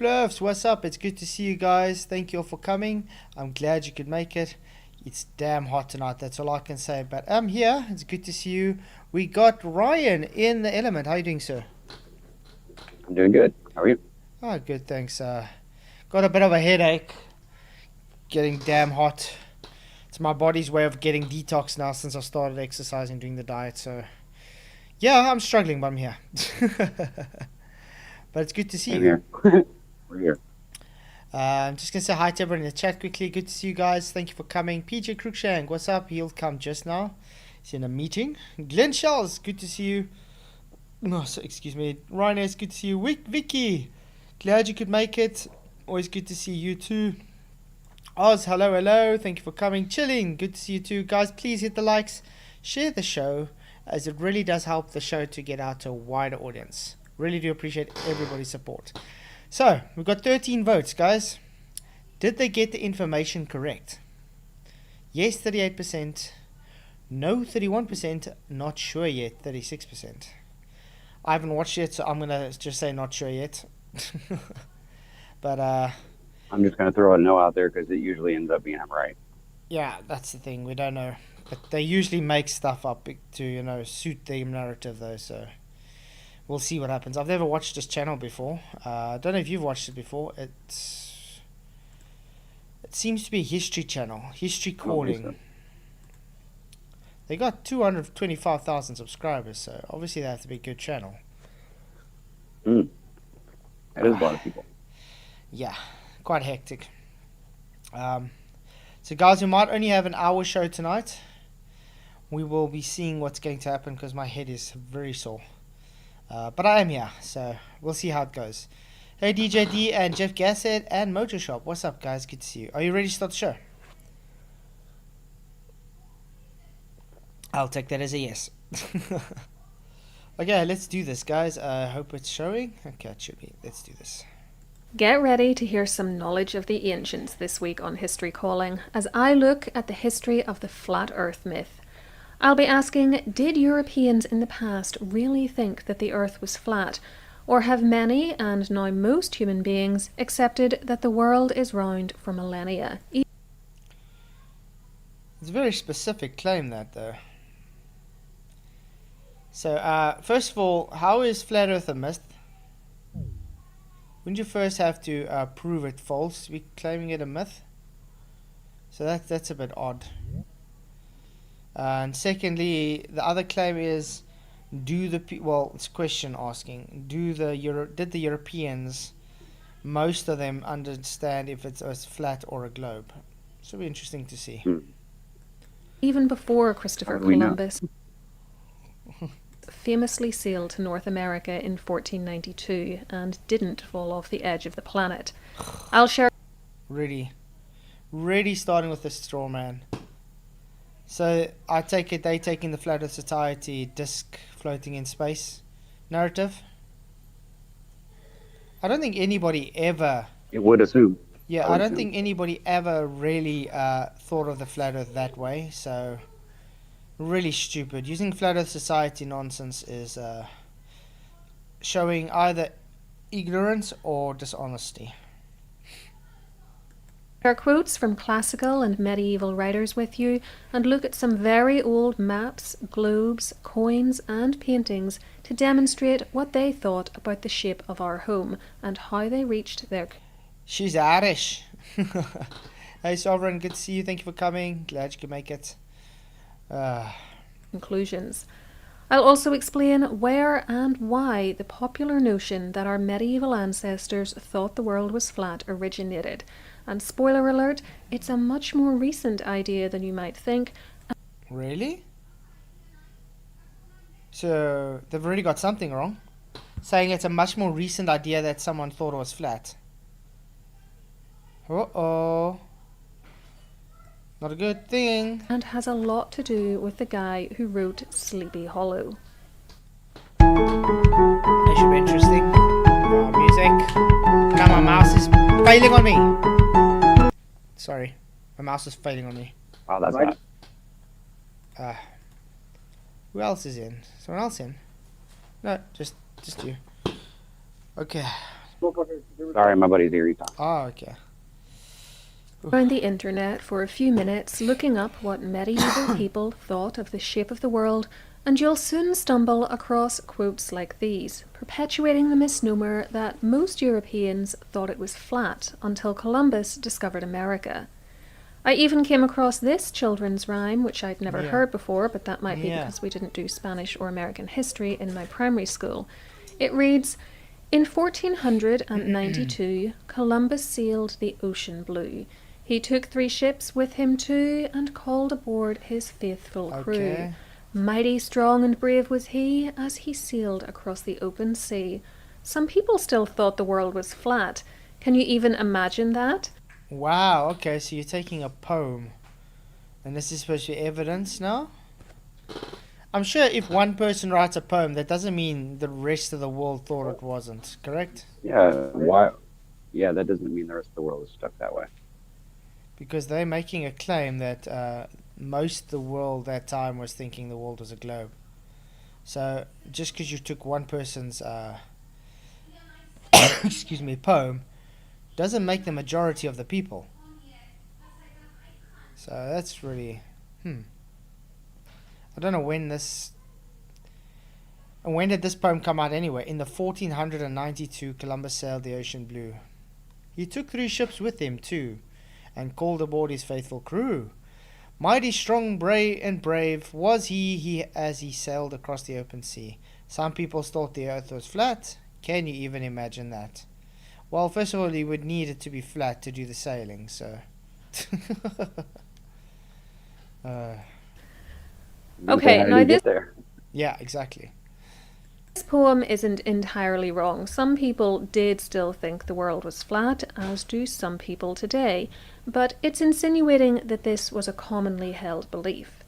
Fluffs, what's up? It's good to see you guys. Thank you all for coming. I'm glad you could make it. It's damn hot tonight, that's all I can say. But I'm here. It's good to see you. We got Ryan in the Element. How are you doing, sir? I'm doing good. How are you? Oh, good, thanks. Got a bit of a headache. Getting damn hot. It's my body's way of getting detox now since I started exercising, doing the diet. So, yeah, I'm struggling, but I'm here. But it's good to see I'm you. here. We're here. I'm just going to say hi to everyone in the chat quickly. Good to see you guys. Thank you for coming. PJ Cruikshank, what's up? He'll come just now. He's in a meeting. Glenn Shells, good to see you. No, so, excuse me. Ryan S, good to see you. Vicky, glad you could make it. Always good to see you too. Oz, hello, hello. Thank you for coming. Chilling, good to see you too. Guys, please hit the likes. Share the show, as it really does help the show to get out to a wider audience. Really do appreciate everybody's support. So, we've got 13 votes, guys. Did they get the information correct? Yes, 38%. No, 31%. Not sure yet, 36%. I haven't watched yet, so I'm going to just say not sure yet. But, I'm just going to throw a no out there because it usually ends up being right. yeah, that's the thing. We don't know. But they usually make stuff up to, suit the narrative, though, so... We'll see what happens. I've never watched this channel before. I don't know if you've watched it before. It seems to be a history channel. History calling. So. They got 225,000 subscribers, so obviously they have to be a good channel. That is a lot of people. Yeah, quite hectic. So guys, we might only have an hour show tonight. We will be seeing what's going to happen because my head is very sore. But I am here, so we'll see how it goes. Hey, DJ D and Jeff Gassett and Motor Shop. What's up, guys? Good to see you. Are you ready to start the show? I'll take that as a yes. Okay, let's do this, guys. I hope it's showing. Okay, it should be. Let's do this. Get ready to hear some knowledge of the ancients this week on History Calling as I look at the history of the Flat Earth myth. I'll be asking, did Europeans in the past really think that the Earth was flat? Or have many, and now most human beings, accepted that the world is round for millennia? It's a very specific claim, that, though. So, first of all, how is Flat Earth a myth? Wouldn't you first have to prove it false to be claiming it a myth? So that's a bit odd. And secondly, the other claim is, it's a question asking, did the Europeans, most of them, understand if it's a flat or a globe? So it'll be interesting to see. Even before Christopher Columbus famously sailed to North America in 1492 and didn't fall off the edge of the planet. I'll share... Really starting with the straw man. So, I take it they taking the Flat Earth Society disc floating in space narrative? I don't think anybody ever... It would assume. Yeah, I don't think anybody ever really thought of the Flat Earth that way, so... Really stupid. Using Flat Earth Society nonsense is showing either ignorance or dishonesty. Share quotes from classical and medieval writers with you and look at some very old maps, globes, coins and paintings to demonstrate what they thought about the shape of our home and how they reached their... She's Irish. Hey Sovereign, good to see you. Thank you for coming. Glad you could make it. Conclusions. I'll also explain where and why the popular notion that our medieval ancestors thought the world was flat originated. And spoiler alert, it's a much more recent idea than you might think. Really? So, they've already got something wrong. Saying it's a much more recent idea that someone thought it was flat. Uh-oh. Not a good thing. And has a lot to do with the guy who wrote Sleepy Hollow. That should be interesting. More music. Now my mouse is failing on me. Sorry. My mouse is failing on me. Wow, that's hot. Who else is in? Someone else in? No, just you. Okay. Sorry, my buddy's here. He's talking. Oh, okay. Around the internet for a few minutes looking up what medieval people thought of the shape of the world, and you'll soon stumble across quotes like these, perpetuating the misnomer that most Europeans thought it was flat until Columbus discovered America. I even came across this children's rhyme, which I'd never heard before, but that might be because we didn't do Spanish or American history in my primary school. It reads, "In 1492, Columbus sailed the ocean blue. He took 3 ships with him too, and called aboard his faithful crew. Okay. Mighty strong and brave was he, as he sailed across the open sea." Some people still thought the world was flat. Can you even imagine that? Wow, okay, so you're taking a poem. And this is supposed to be evidence now? I'm sure if one person writes a poem, that doesn't mean the rest of the world thought it wasn't, correct? Yeah. Why? Yeah, that doesn't mean the rest of the world is stuck that way. Because they're making a claim that most of the world that time was thinking the world was a globe. So just because you took one person's excuse me, poem doesn't make the majority of the people. So that's really I don't know when did this poem come out anyway? In the 1492, Columbus sailed the ocean blue. He took 3 ships with him too, and called aboard his faithful crew. Mighty strong, brave was he as he sailed across the open sea. Some people thought the earth was flat. Can you even imagine that? Well, first of all, you would need it to be flat to do the sailing, so... Okay, How did now he this get there? yeah, exactly. poem isn't entirely wrong. Some people did still think the world was flat, as do some people today, but it's insinuating that this was a commonly held belief.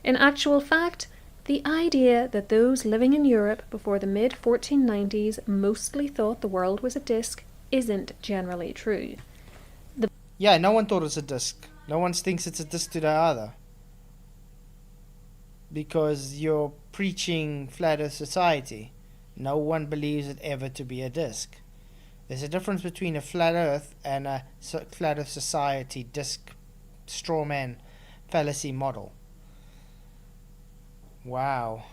In actual fact, the idea that those living in Europe before the mid-1490s mostly thought the world was a disc isn't generally true. Yeah, no one thought it was a disc. No one thinks it's a disc today either. Because you're preaching flat earth society. No one believes it ever to be a disc. There's a difference between a flat earth and a flat earth society disc straw man fallacy model. Wow.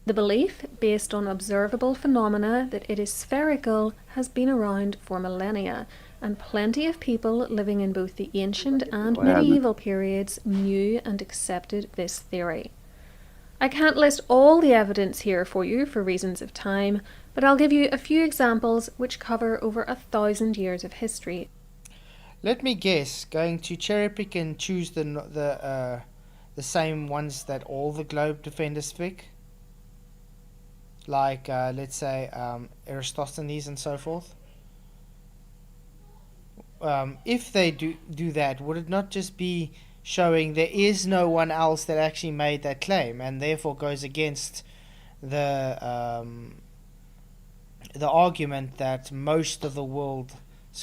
The belief, based on observable phenomena, that it is spherical has been around for millennia, and plenty of people living in both the ancient and medieval periods knew and accepted this theory. I can't list all the evidence here for you for reasons of time, but I'll give you a few examples which cover over 1,000 years of history. Let me guess, going to cherry pick and choose the same ones that all the globe defenders pick? Like, let's say, Aristophanes and so forth? If they do that, would it not just be showing there is no one else that actually made that claim, and therefore goes against the argument that most of the world's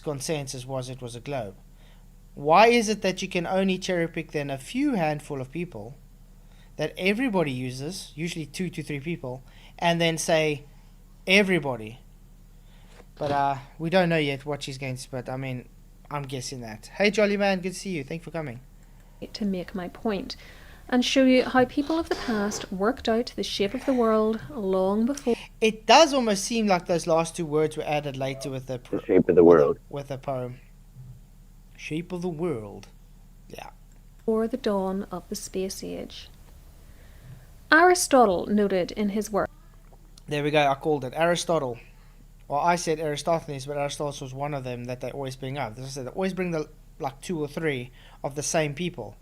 consensus was it was a globe? Why is it that you can only cherry pick then a few handful of people that everybody uses, usually 2 to 3 people, and then say everybody? But we don't know yet what she's going to, but I mean, I'm guessing that. Hey Jolly Man, good to see you. Thanks for coming. To make my point, and show you how people of the past worked out the shape of the world long before. It does almost seem like those last 2 words were added later with The shape of the world. with a poem. Shape of the world. Yeah. Before the dawn of the space age. Aristotle noted in his work. There we go, I called it. Aristotle. Well, I said Aristophanes, but Aristotle was one of them that they always bring up. As I said, they always bring the 2 or 3 of the same people.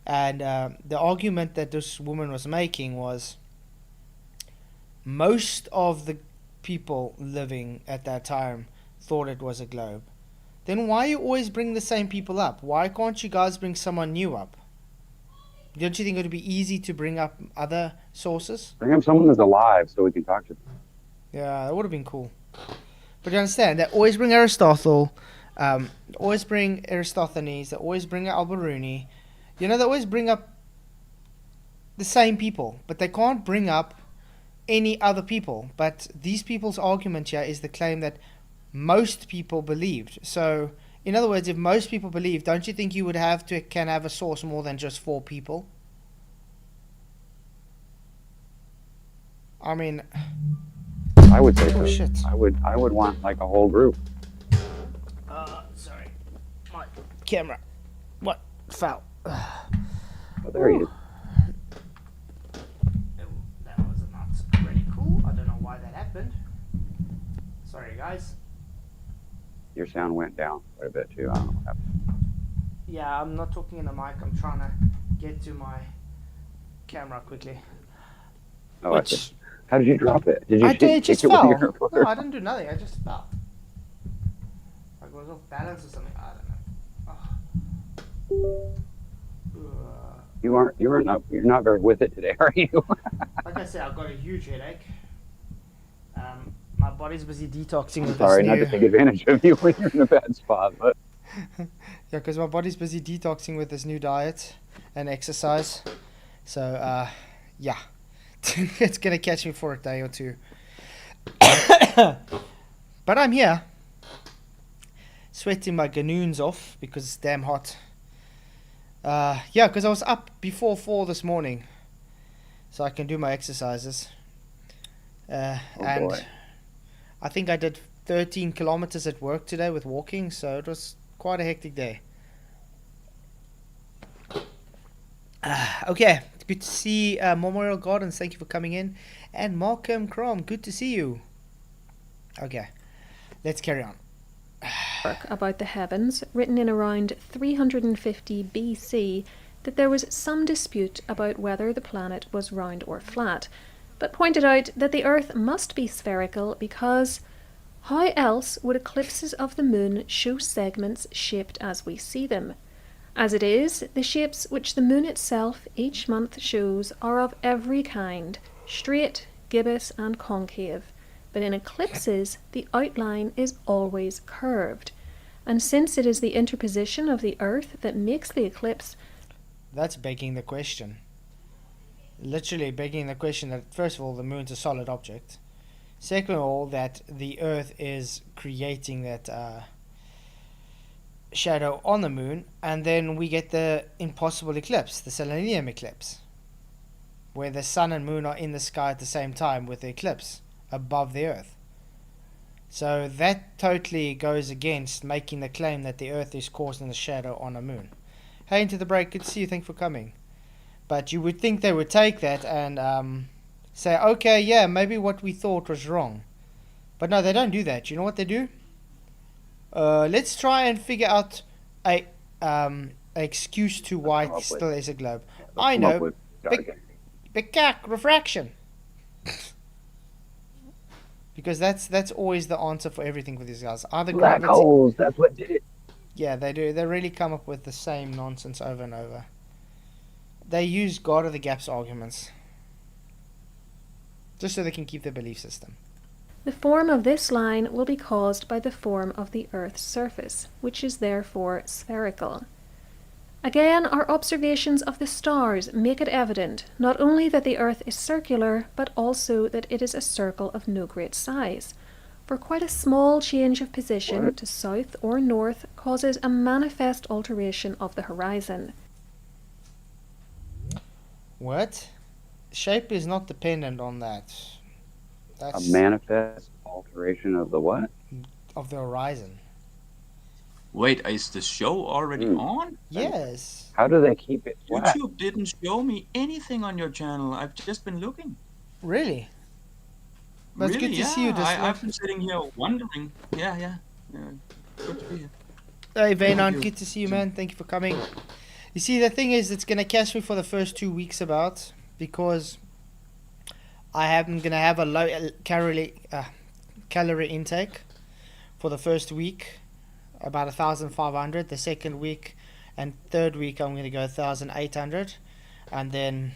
And the argument that this woman was making was most of the people living at that time thought it was a globe. Then why you always bring the same people up? Why can't you guys bring someone new up? Don't you think it would be easy to bring up other sources? Bring up someone that's alive so we can talk to them. Yeah, that would have been cool. But you understand, they always bring Aristotle, always bring Aristophanes, they always bring Alberuni. You know, they always bring up the same people, but they can't bring up any other people. But these people's argument here is the claim that most people believed. So, in other words, if most people believe, don't you think you would can have a source more than just 4 people? I mean, I would say so. shit. I would want like a whole group. Sorry, my camera. What fell? Oh, there he is. That was not really cool. I don't know why that happened. Sorry, guys. Your sound went down quite a bit too. I don't know what happened. Yeah, I'm not talking in the mic. I'm trying to get to my camera quickly. Oh, I see. How did you drop it? Did you It just kick it with fell. your foot? No, I didn't do nothing. I just fell. Like it was off balance or something. I don't know. You're not very with it today, are you? Like I said, I've got a huge headache. My body's busy detoxing with Sorry, this not new... to take advantage of you when you're in a bad spot, but Yeah, because my body's busy detoxing with this new diet and exercise. So, yeah. It's going to catch me for a day or two. But I'm here. Sweating my ganoons off because it's damn hot. Yeah, because I was up before 4 this morning. So I can do my exercises. And boy. I think I did 13 kilometers at work today with walking. So it was quite a hectic day. Okay, it's good to see Memorial Gardens. Thank you for coming in. And Markham Crom, good to see you. Okay, let's carry on. Work about the heavens, written in around 350 BC, that there was some dispute about whether the planet was round or flat, but pointed out that the Earth must be spherical because how else would eclipses of the moon show segments shaped as we see them? As it is, the shapes which the moon itself each month shows are of every kind, straight, gibbous and concave, but in eclipses the outline is always curved. And since it is the interposition of the Earth that makes the eclipse... That's begging the question. Literally begging the question that, first of all, the moon's a solid object. Second of all, that the Earth is creating that shadow on the moon, and then we get the impossible eclipse, the selenium eclipse, where the sun and moon are in the sky at the same time with the eclipse above the Earth. So that totally goes against making the claim that the Earth is causing the shadow on the moon. Hey, into the break, good to see you, thanks for coming. But you would think they would take that and say, okay, yeah, maybe what we thought was wrong. But no, they don't do that. You know what they do? Let's try and figure out a excuse to why it still is a globe. I know, Bekak refraction. Because that's always the answer for everything with these guys. Either black gravity, holes, that's what did it. yeah, they do. They really come up with the same nonsense over and over. They use God of the gaps arguments, just so they can keep their belief system. The form of this line will be caused by the form of the Earth's surface, which is therefore spherical. Again, our observations of the stars make it evident not only that the Earth is circular, but also that it is a circle of no great size, for quite a small change of position to south or north causes a manifest alteration of the horizon. What? Shape is not dependent on that. A That's manifest alteration of the what? of the horizon. Wait, is the show already on? Yes. How do they keep it flat? YouTube didn't show me anything on your channel. I've just been looking. Really? But it's Really, good to see you. yeah. I've been sitting here wondering. Yeah. Good to be here. Hey, Vaynon, Thank you. good to see you, man. Thank you for coming. You see, the thing is, it's going to catch me for the first 2 weeks about, because I am going to have a low calorie intake for the first week, about 1,500. The second week and third week, I'm going to go 1,800. And then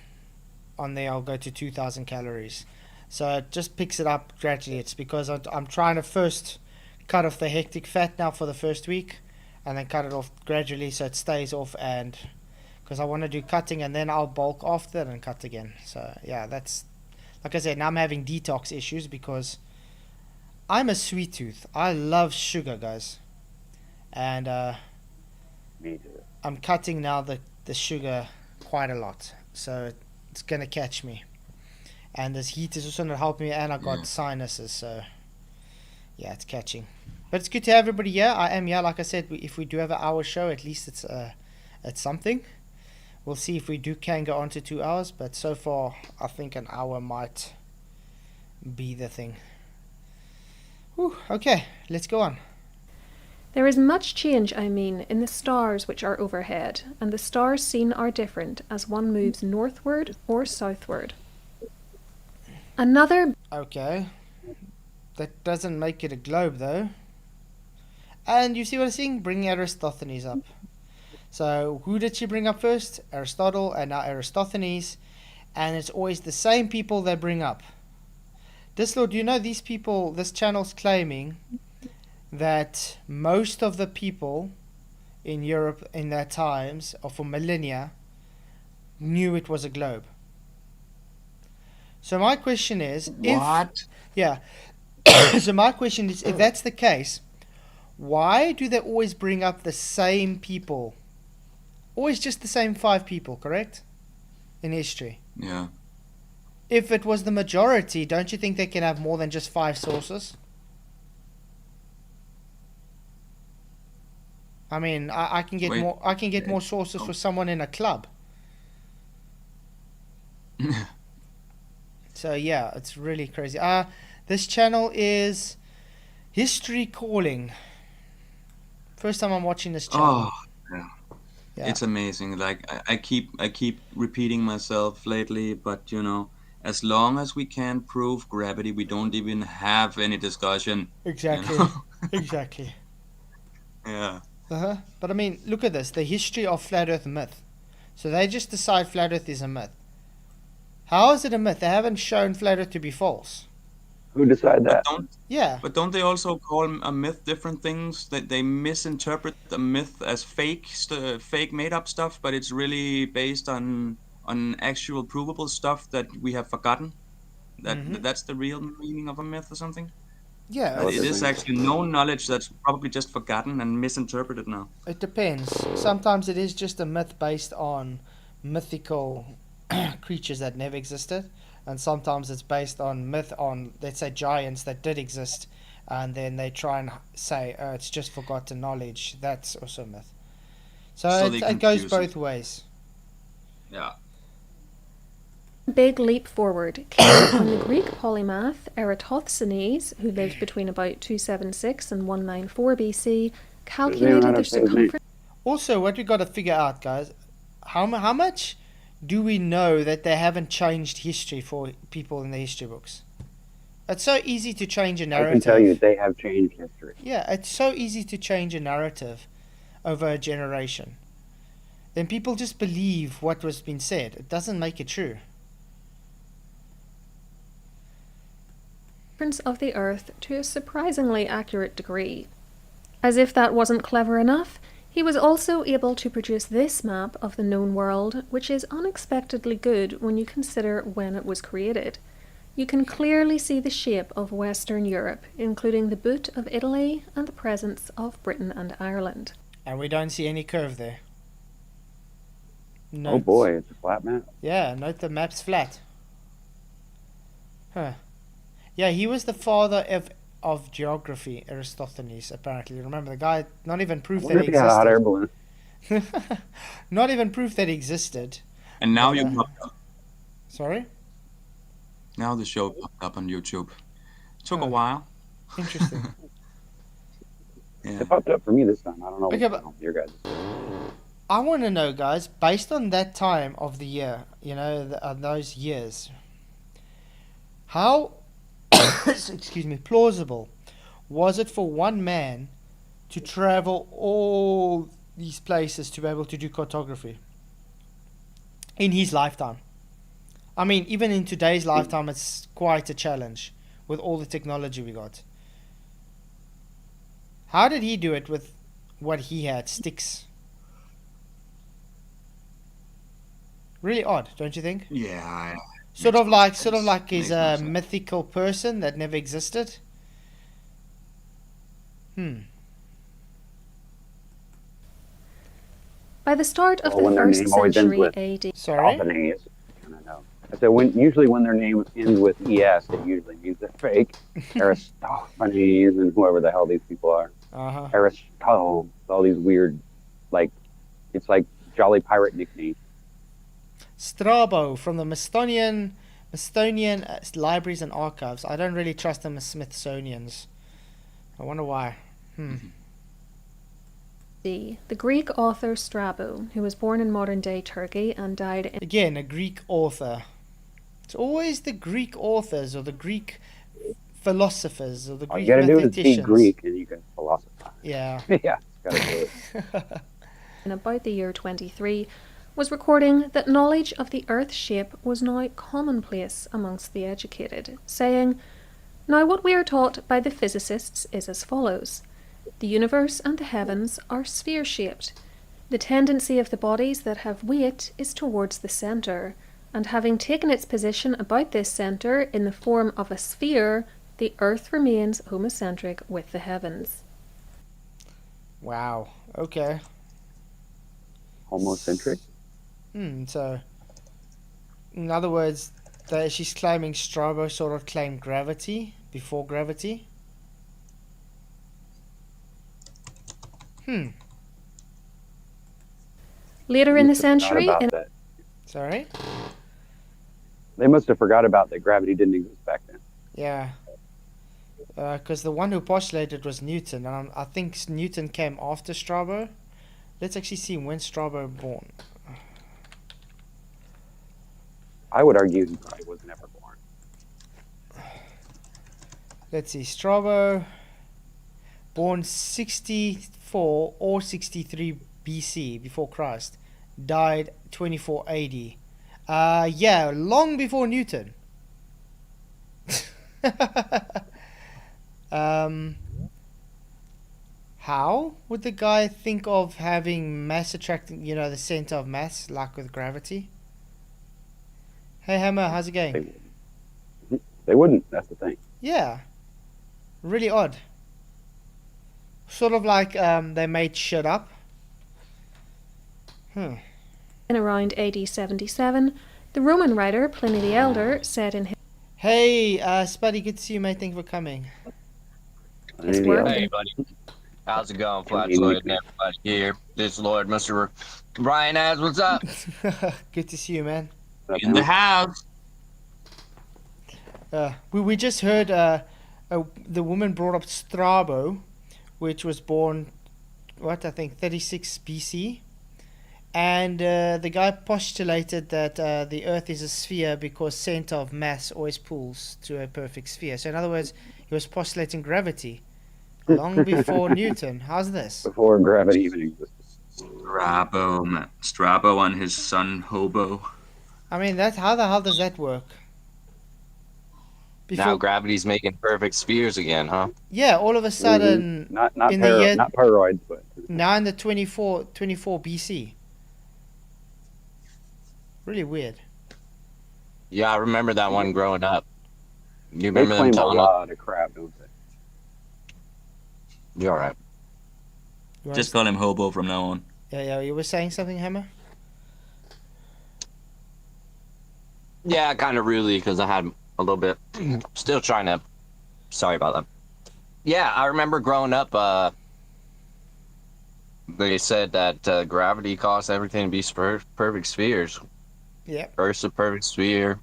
on there, I'll go to 2,000 calories. So it just picks it up gradually. It's because I'm trying to first cut off the hectic fat now for the first week, and then cut it off gradually so it stays off, and because I want to do cutting and then I'll bulk after and cut again. So yeah, that's like I said, now I'm having detox issues because I'm a sweet tooth. I love sugar, guys. And Me too. I'm cutting now the sugar quite a lot. So it's going to catch me. And this heat is also not helping me. And I got Yeah. sinuses. So yeah, it's catching. But it's good to have everybody here. I am here. Like I said, if we do have an hour show, at least it's something. We'll see if we can go on to 2 hours. But so far, I think an hour might be the thing. Whew, okay, let's go on. There is much change, in the stars which are overhead, and the stars seen are different as one moves northward or southward. Another Okay. That doesn't make it a globe, though. And you see what I'm saying? Bringing Aristophanes up. So, who did she bring up first? Aristotle, and now Aristophanes. And it's always the same people they bring up. Dislord, do you know these people, this channel's claiming that most of the people in Europe in their times, or for millennia, knew it was a globe. So my question is, What? yeah. So my question is, if that's the case, why do they always bring up the same people? Always just the same 5 people, correct? In history. Yeah. If it was the majority, don't you think they can have more than just 5 sources? I mean, I can get Wait. more. I can get more sources for someone in a club. So yeah, it's really crazy. This channel is History Calling. First time I'm watching this channel. Oh, yeah. Yeah. It's amazing. Like I keep repeating myself lately, but as long as we can prove gravity, we don't even have any discussion. Exactly. know? Exactly. Yeah. But I mean, look at this. The history of flat Earth myth. So they just decide flat Earth is a myth. How is it a myth? They haven't shown flat Earth to be false. Who decided But that? Yeah. don't they also call a myth different things? That they misinterpret a myth as fake made up stuff, but it's really based on actual provable stuff that we have forgotten. That's the real meaning of a myth or something. Yeah. That was It the is thing. actually known knowledge that's probably just forgotten and misinterpreted now. It depends. Sometimes it is just a myth based on mythical creatures that never existed, and sometimes it's based on myth on, let's say, giants that did exist, and then they try and say, oh, it's just forgotten knowledge. That's also a myth. So, So it, they it goes confuse both it. ways. Yeah. big leap forward came when the Greek polymath Eratosthenes, who lived between about 276 and 194 BC, Does anyone calculated know how the to say his name? circumference Also, what we got to figure out, guys, how much do we know that they haven't changed history for people in the history books? It's so easy to change a I narrative. can tell you they have changed history. Yeah, it's so easy to change a narrative over a generation. Then people just believe what was been said. It doesn't make it true. of the Earth to a surprisingly accurate degree. As if that wasn't clever enough, he was also able to produce this map of the known world, which is unexpectedly good when you consider when it was created. You can clearly see the shape of Western Europe, including the boot of Italy and the presence of Britain and Ireland. And we don't see any curve there. Oh Note- boy, it's a flat map. Yeah, note the map's flat. Huh. Yeah, he was the father of geography, Aristophanes, apparently. Remember, the guy, not even I proof wonder that if it he had a hot air existed. balloon. Not even proof that it existed. And now But, you popped up. Sorry? Now the show popped up on YouTube. Took a Oh. while. Interesting. Yeah. It popped up for me this time. I don't know. Okay, but- Your guys. I want to know, guys, based on that time of the year, those years, how, excuse me, plausible was it for one man to travel all these places to be able to do cartography in his lifetime? I mean, even in today's lifetime, it's quite a challenge with all the technology we got. How did he do it with what he had, sticks? Really odd, don't you think? Yeah. Sort of Makes like he's no a sense. mythical person that never existed. By the start of Well, the when their 1st name always ends century with AD, Sorry? Albanese, I don't know. I said usually when their name ends with es, it usually means they're fake. Aristophanes and whoever the hell these people are. Uh-huh. Aristotle, all these weird, like it's like Jolly Pirate nicknames. Strabo from the Smithsonian Libraries and Archives. I don't really trust them as Smithsonians. I wonder why. the Greek author Strabo, who was born in modern-day Turkey and died in Again, a Greek author. It's always the Greek authors or the Greek philosophers or the All you Greek got to do is speak mathematicians. Greek and you can philosophize. Yeah. Yeah, it's got to do it. about the year 23, was recording that knowledge of the Earth's shape was now commonplace amongst the educated, saying, "Now what we are taught by the physicists is as follows. The universe and the heavens are sphere-shaped. The tendency of the bodies that have weight is towards the centre, and having taken its position about this centre in the form of a sphere, the Earth remains homocentric with the heavens." Wow. Okay. Homocentric? So, in other words, she's claiming Strabo sort of claimed gravity before gravity. Later in the century, in That. Sorry? They must have forgot about that gravity didn't exist back then. Yeah. Because the one who postulated was Newton, and I think Newton came after Strabo. Let's actually see when Strabo born. I would argue he probably was never born. Let's see, Strabo born 64 or 63 BC, before Christ. Died 24 AD. Yeah, long before Newton. How would the guy think of having mass attracting, the center of mass, like with gravity? Hey Hammer, how's it going? They wouldn't. That's the thing. Yeah, really odd. Sort of like they made shit up. in around AD 77, the Roman writer Pliny the Elder said in Hey, Spuddy, good to see you, mate. Thank you for coming. his work, Hey, buddy. How's it going, Flatzoid and everybody here? This Lord, Mr. Brian Az, what's up? Good to see you, man. In the house. We just heard the woman brought up Strabo, which was born, I think 36 BC. And the guy postulated that the Earth is a sphere because center of mass always pulls to a perfect sphere. So in other words, he was postulating gravity long before Newton. How's this? Before gravity even existed. Strabo, man. Strabo and his son Hobo. I mean, how the hell does that work? Now gravity's making perfect spheres again, huh? Yeah, all of a sudden, Not in the year, not paroids, but now in the 24 BC. Really weird. Yeah, I remember that one growing up. You they remember them claim a telling us? lot of crap, don't they? You're all right. You wanna Just call him Hobo from now on. Yeah, you were saying something, Hammer? Yeah, kind of really, because I had a little bit. Still trying to. Sorry about that. Yeah, I remember growing up. They said that gravity caused everything to be perfect spheres. Yeah. Earth's a perfect sphere.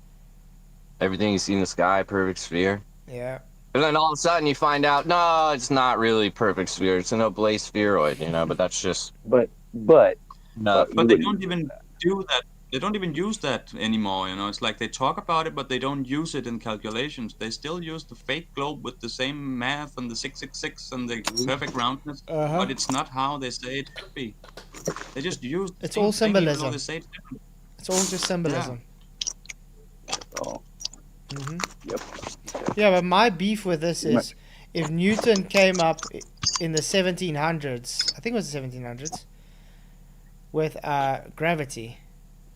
Everything you see in the sky, perfect sphere. Yeah. And then all of a sudden you find out, no, it's not really perfect sphere. It's an oblate spheroid, but that's just But no. But they don't even do that. They don't even use that anymore, It's like they talk about it, but they don't use it in calculations. They still use the fake globe with the same math and the 666 and the perfect roundness, but it's not how they say it should be. They just use the It's same all thing, even though symbolism. they say it's different. It's all just symbolism. oh, yep. Yeah, but my beef with this is if Newton came up in the 1700s, I think it was the 1700s, with gravity,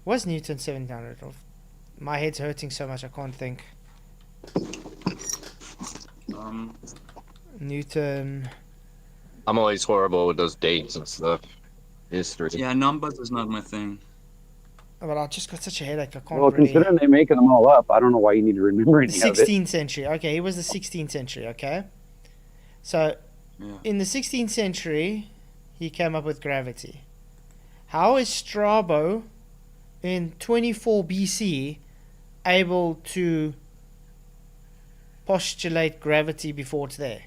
Was Newton 1700? My head's hurting so much I can't think. Newton. I'm always horrible with those dates and stuff. History. Yeah, numbers is not my thing. But I just got such a headache. I can't Well, really. considering they're making them all up, I don't know why you need to remember The any of it. 16th century. Okay, he was the 16th century. Okay. So, Yeah. in the 16th century, he came up with gravity. How is Strabo in 24 BC able to postulate gravity before it's there?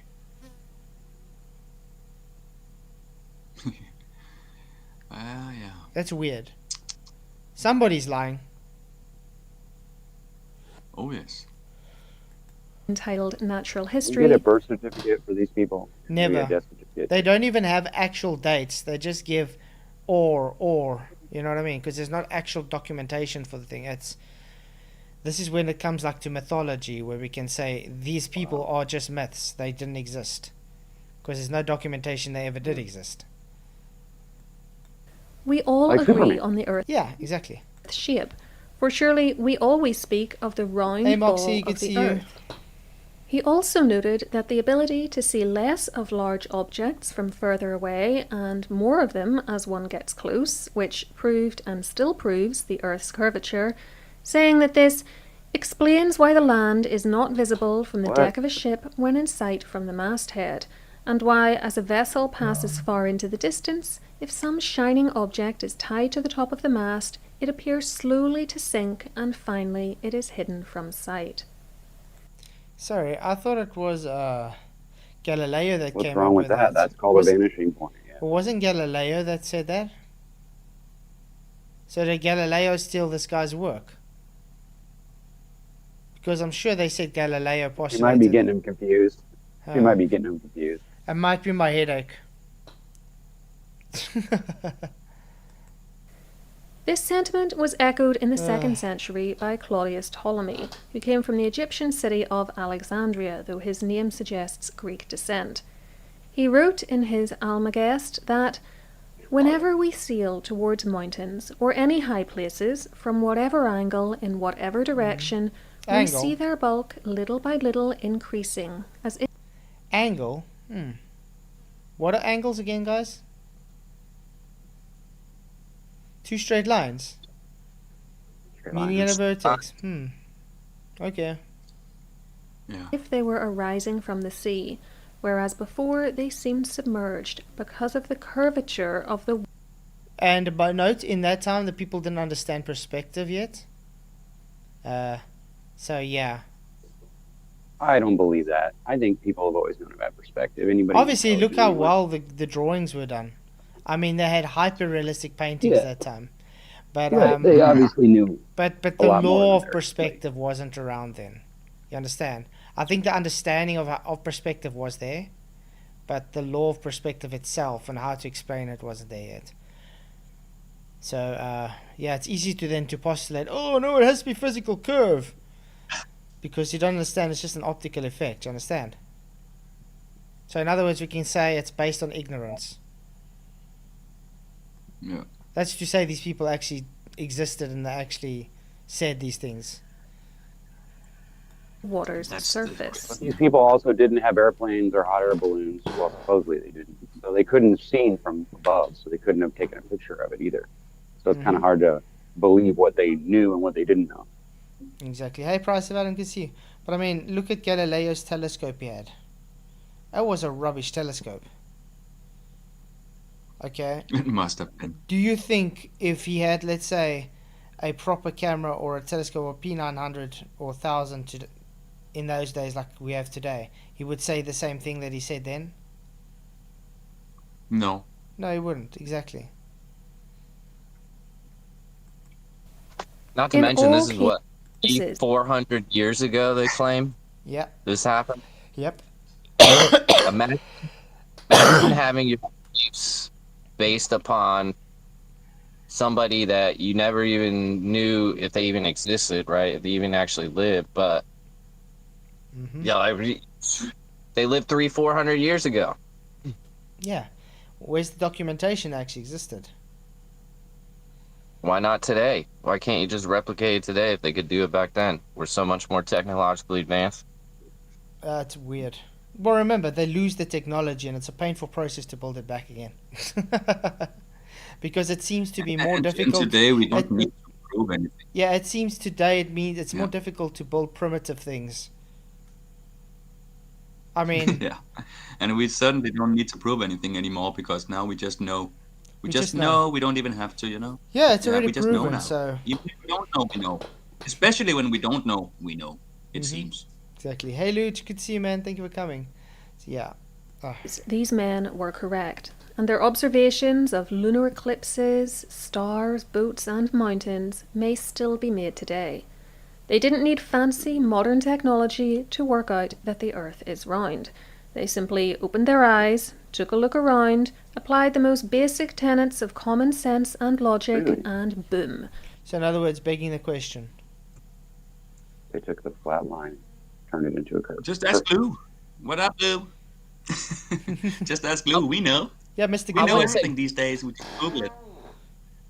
Yeah. That's weird. Somebody's lying. Oh yes. entitled Natural You History. get a birth certificate for these people? Never. You get a death certificate. They don't even have actual dates. They just give or. You know what I mean? Because there's not actual documentation for the thing. This is when it comes like to mythology, where we can say these people are just myths. They didn't exist. Because there's no documentation they ever did exist. We all Like agree Superman. on the Earth's Yeah, exactly. shape, for surely we always speak of the round Hey, ball Moxie, good of to see the you. Earth. He also noted that the ability to see less of large objects from further away and more of them as one gets close, which proved and still proves the Earth's curvature, saying that this explains why the land is not visible from the What? deck of a ship when in sight from the masthead, and why, as a vessel passes far into the distance, if some shining object is tied to the top of the mast, it appears slowly to sink and finally it is hidden from sight. Sorry, I thought it was Galileo that What's came wrong up with that? That's called Was- a vanishing point. Yeah. Wasn't Galileo that said that? So did Galileo steal this guy's work? Because I'm sure they said Galileo You postulated. might be getting him confused. Oh, You might be getting him confused. It might be my headache. This sentiment was echoed in the Ugh. 2nd century by Claudius Ptolemy, who came from the Egyptian city of Alexandria, though his name suggests Greek descent. He wrote in his Almagest that whenever we sail towards mountains or any high places, from whatever angle, in whatever direction, we Angle? see their bulk little by little increasing, as if Angle? What are angles again, guys? Two straight lines. Meaning in a vertex. Okay. Yeah. they were arising from the sea, whereas before they seemed submerged because of the curvature of the And by note, in that time, the people didn't understand perspective yet. So yeah. I don't believe that. I think people have always known about perspective. Anybody? Obviously, who look knows how anyone- well the drawings were done. I mean, they had hyper-realistic paintings Yeah. that time. But Right, they obviously knew. but a the lot more law than of they're perspective wasn't around then. You understand? I think the understanding of perspective was there, but the law of perspective itself and how to explain it wasn't there yet. So yeah, it's easy to then to postulate, oh no, it has to be physical curve, because you don't understand. It's just an optical effect. You understand? So in other words, we can say it's based on ignorance. Yeah. That's to say these people actually existed and they actually said these things. water's That's surface. But these people also didn't have airplanes or hot air balloons. Well, supposedly they didn't. So they couldn't have seen from above. So they couldn't have taken a picture of it either. So it's kind of hard to believe what they knew and what they didn't know. Exactly. Hey, Price of Adam, good to see you. But I mean, look at Galileo's telescope he had. That was a rubbish telescope. Okay. It must have been. Do you think if he had, let's say, a proper camera or a telescope or P900 or 1000 in those days like we have today, he would say the same thing that he said then? No. No, he wouldn't. Exactly. Not to In mention, all this is what cases- 400 years ago they claim Yep. this happened. Yep. Imagine having your beliefs based upon somebody that you never even knew if they even existed, right? If they even actually lived, but yeah, they lived 300-400 years ago. Yeah. Where's the documentation that actually existed? Why not today? Why can't you just replicate it today if they could do it back then? We're so much more technologically advanced. It's weird. Well, remember, they lose the technology and it's a painful process to build it back again. Because it seems to be more And difficult. today we don't It- need to prove anything. Yeah, it seems today it means it's more Yeah. difficult to build primitive things. I mean, Yeah, and we certainly don't need to prove anything anymore because now we just know. We just know. We don't even have to, you know. yeah, it's Yeah, already we just know proven, now. so Even if we don't know, we know. Especially when we don't know, we know. It Mhm. seems. exactly. Hey, Luch, good to see you, man. Thank you for coming. So, yeah. These men were correct, and their observations of lunar eclipses, stars, boats, and mountains may still be made today. They didn't need fancy modern technology to work out that the Earth is round. They simply opened their eyes, took a look around, applied the most basic tenets of common sense and logic, Really? and boom. So, in other words, begging the question. They took the flat line, turned it into a curve. Just ask Lou. What up, Lou? Just ask Lou. We know. Yeah, Mr. We Good know man. everything these days. We just Google it.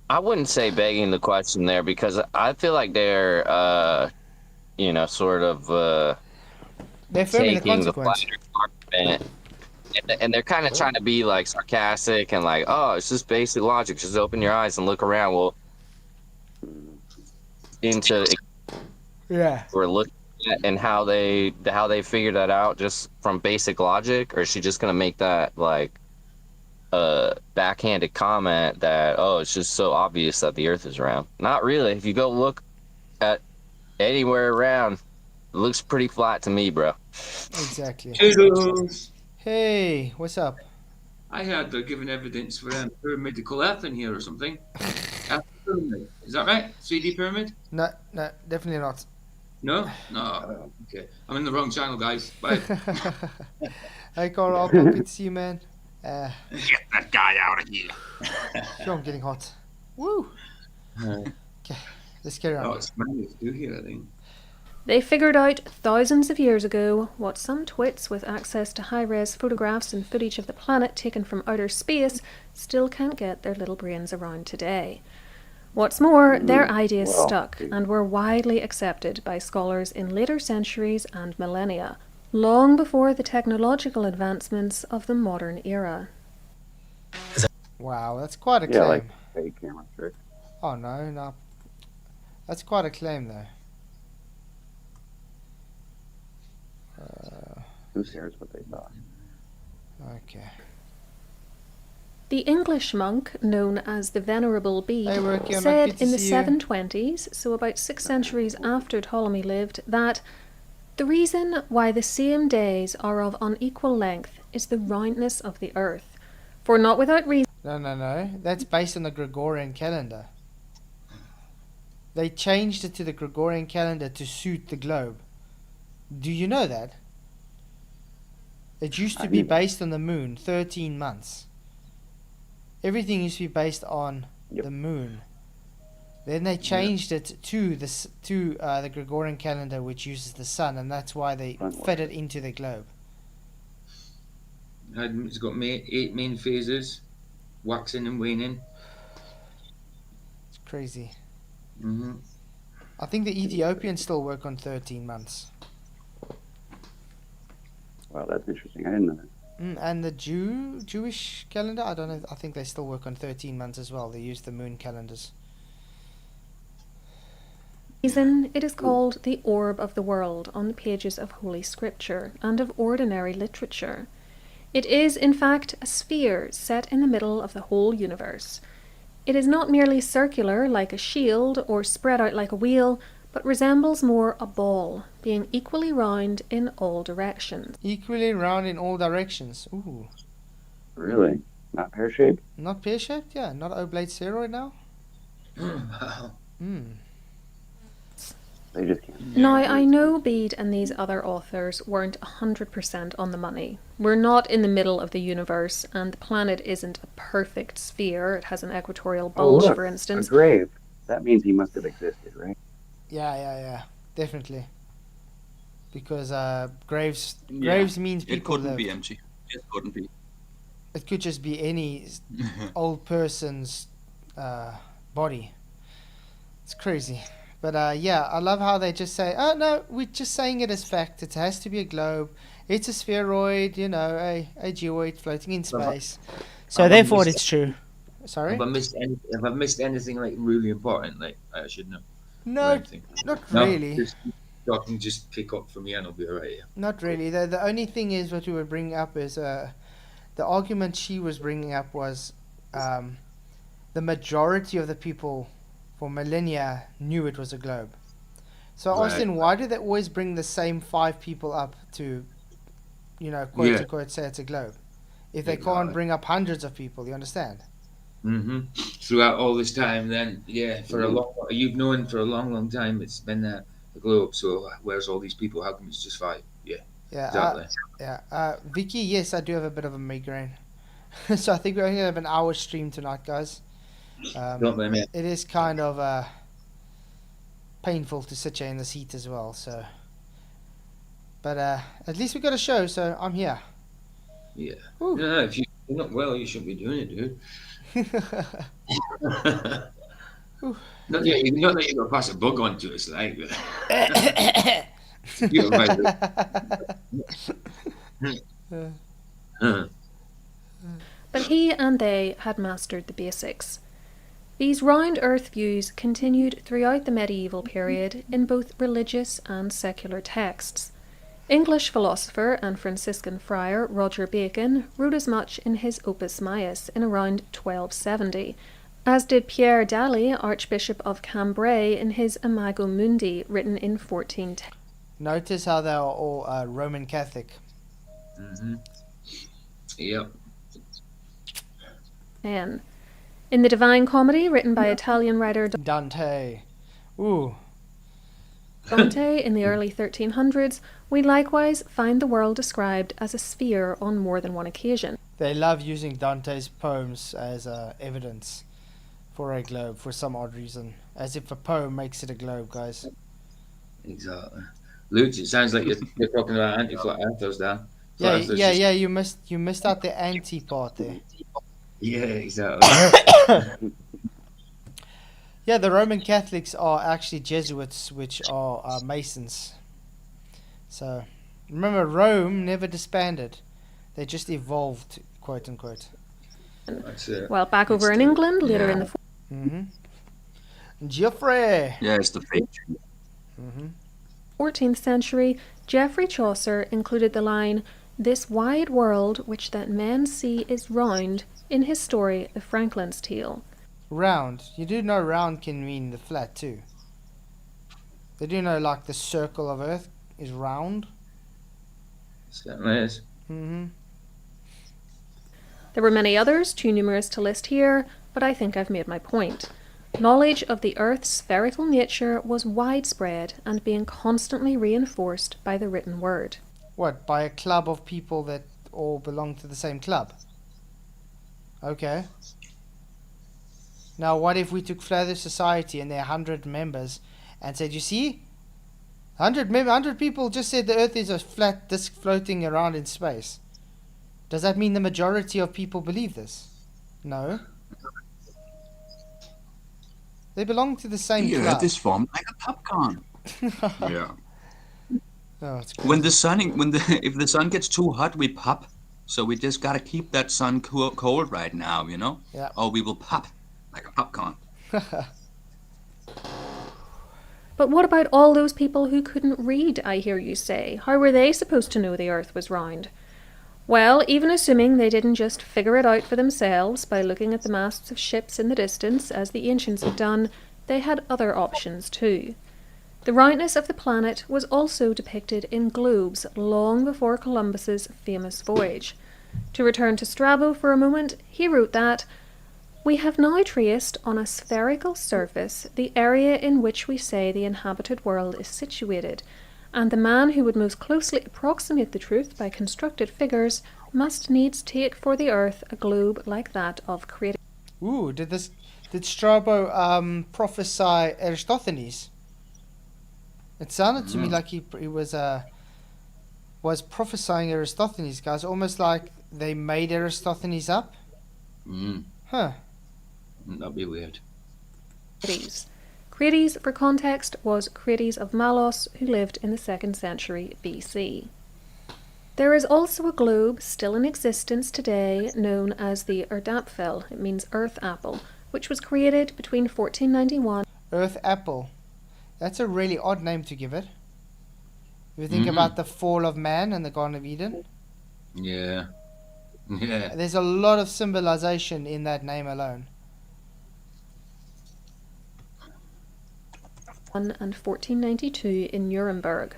I wouldn't say begging the question there because I feel like they're, sort of They're affirming the taking the consequence. flat Earth argument, and they're kind of trying to be like sarcastic and like, oh, it's just basic logic. Just open your eyes and look around. Well, into Yeah. we're looking at and how they figured that out just from basic logic, or is she just gonna make that like a backhanded comment that, oh, it's just so obvious that the Earth is round? Not really. If you go look at anywhere around, it looks pretty flat to me, bro. Exactly. Toodles. Hey, what's up? I heard they're giving evidence for pyramid Earth in here or something. After pyramid. Is that right? 3D pyramid? No, definitely not. No? No. Okay. I'm in the wrong channel, guys. Bye. Hey, Carl, good to see you, man. Get that guy out of here. Sure, I'm getting hot. Woo! Okay, let's carry on. Oh, it's smelly to do here, I think. They figured out thousands of years ago what some twits with access to high-res photographs and footage of the planet taken from outer space still can't get their little brains around today. What's more, their ideas Well, stuck and were widely accepted by scholars in later centuries and millennia, long before the technological advancements of the modern era. Wow, that's quite a Yeah, claim. like fake camera trick. Oh, no. That's quite a claim, though. Who cares what they thought? Okay. The English monk, known as the Venerable Bede, Hey, Ricky, I'm said good to in the see you. 720s, so about 6 centuries after Ptolemy lived, that the reason why the same days are of unequal length is the roundness of the earth. For not without reason No. That's based on the Gregorian calendar. They changed it to the Gregorian calendar to suit the globe. Do you know that? It used to I be knew that. based on the moon, 13 months. Everything used to be based on Yep. the moon. Then they changed it to the Gregorian calendar, which uses the sun, and that's why they Sun fit it into the globe. It's got 8 main phases, waxing and waning. It's crazy. Mm-hmm. I think the Ethiopians still work on 13 months. Well, that's interesting. I didn't know that. And the Jewish calendar, I don't know. I think they still work on 13 months as well. They use the moon calendars. it is called the orb of the world on the pages of Holy Scripture and of ordinary literature. It is, in fact, a sphere set in the middle of the whole universe. It is not merely circular like a shield or spread out like a wheel, but resembles more a ball, being equally round in all directions. Equally round in all directions. Ooh. Really? Not pear shaped? Not pear-shaped? Yeah, not oblate spheroid now? Wow. They just can't. Now, I know Bede and these other authors weren't 100% on the money. We're not in the middle of the universe, and the planet isn't a perfect sphere. It has an equatorial bulge, look, for instance. A grave. That means he must have existed, right? Yeah. Definitely. Because graves Yeah, means It people couldn't live. be empty. It couldn't be. It could just be any old person's body. It's crazy. But yeah, I love how they just say, oh no, we're just saying it as fact. It has to be a globe. It's a spheroid, a geoid floating in space. So Have I therefore missed, it's true. Sorry? have I missed anything like really important, like I should know or No, anything? not No, really. just y'all can just pick up for me and I'll be alright. Yeah. Not really. The only thing is what we were bringing up is the argument she was bringing up was the majority of the people for millennia knew it was a globe. So I asked Right. him, why do they always bring the same 5 people up to, quote Yeah. unquote, say it's a globe? If they can't Exactly. bring up hundreds of people, you understand? Throughout all this time, then yeah, for a long, you've known for a long, long time it's been the globe. So where's all these people? How come it's just 5? Yeah, Yeah, exactly. Vicky, yes, I do have a bit of a migraine. So I think we're only going to have an hour stream tonight, guys. Don't blame me. It is kind of painful to sit here in this heat as well, so. But at least we got a show, so I'm here. Yeah. Whew. No, if you're not well, you shouldn't be doing it, dude. Not that you're gonna pass a bug on to us, like. You're right. But he and they had mastered the basics. These round earth views continued throughout the medieval period in both religious and secular texts. English philosopher and Franciscan friar Roger Bacon wrote as much in his Opus Maius in around 1270, as did Pierre Daly, Archbishop of Cambrai, in his Imago Mundi, written in 1410. Notice how they are all Roman Catholic. Yep. In the Divine Comedy, written by Italian writer Dante. Ooh. Dante in the early 1300s, we likewise find the world described as a sphere on more than one occasion. They love using Dante's poems as evidence for a globe for some odd reason. As if a poem makes it a globe, guys. Exactly. Luke, it sounds like you're talking about anti-flat earthers there. Yeah, you missed out the anti part there. Yeah, exactly. Yeah, the Roman Catholics are actually Jesuits, which are Masons. So, remember, Rome never disbanded. They just evolved, quote unquote. That's it. Well, back over in England, later in the Geoffrey! Yeah, it's the fake. 14th century, Geoffrey Chaucer included the line, "This wide world which that men see is round," in his story The Franklin's Tale. Round. You do know round can mean the flat too. They do know like the circle of Earth is round. Certainly is. There were many others, too numerous to list here, but I think I've made my point. Knowledge of the Earth's spherical nature was widespread and being constantly reinforced by the written word. What, by a club of people that all belong to the same club? Okay. Now what if we took Flat Earth Society and their 100 members and said, you see? 100 people just said the Earth is a flat disk floating around in space. Does that mean the majority of people believe this? No. They belong to the same The club. Earth is formed like a popcorn. Yeah. Oh, it's crazy. When the sun, if the sun gets too hot, we pop. So we just gotta keep that sun cold right now, you know? Yeah. Or we will pop like a popcorn. But what about all those people who couldn't read, I hear you say? How were they supposed to know the Earth was round? Well, even assuming they didn't just figure it out for themselves by looking at the masts of ships in the distance, as the ancients had done, they had other options too. The roundness of the planet was also depicted in globes long before Columbus's famous voyage. To return to Strabo for a moment, he wrote that, "We have now traced on a spherical surface the area in which we say the inhabited world is situated, and the man who would most closely approximate the truth by constructed figures must needs take for the earth a globe like that of Crete." Ooh, did Strabo prophesy Aristophanes? It sounded to me like he was prophesying Aristophanes, guys, almost like they made Aristophanes up. Mm. Huh. That'd be weird. Crates, for context, was Crates of Malos, who lived in the 2nd century BC. There is also a globe still in existence today known as the Erdapfel, it means earth apple, which was created between 1491. Earth apple. That's a really odd name to give it. If you think Mhm. about the fall of man and the Garden of Eden, Yeah. Yeah. there's a lot of symbolization in that name alone. And 1492 in Nuremberg.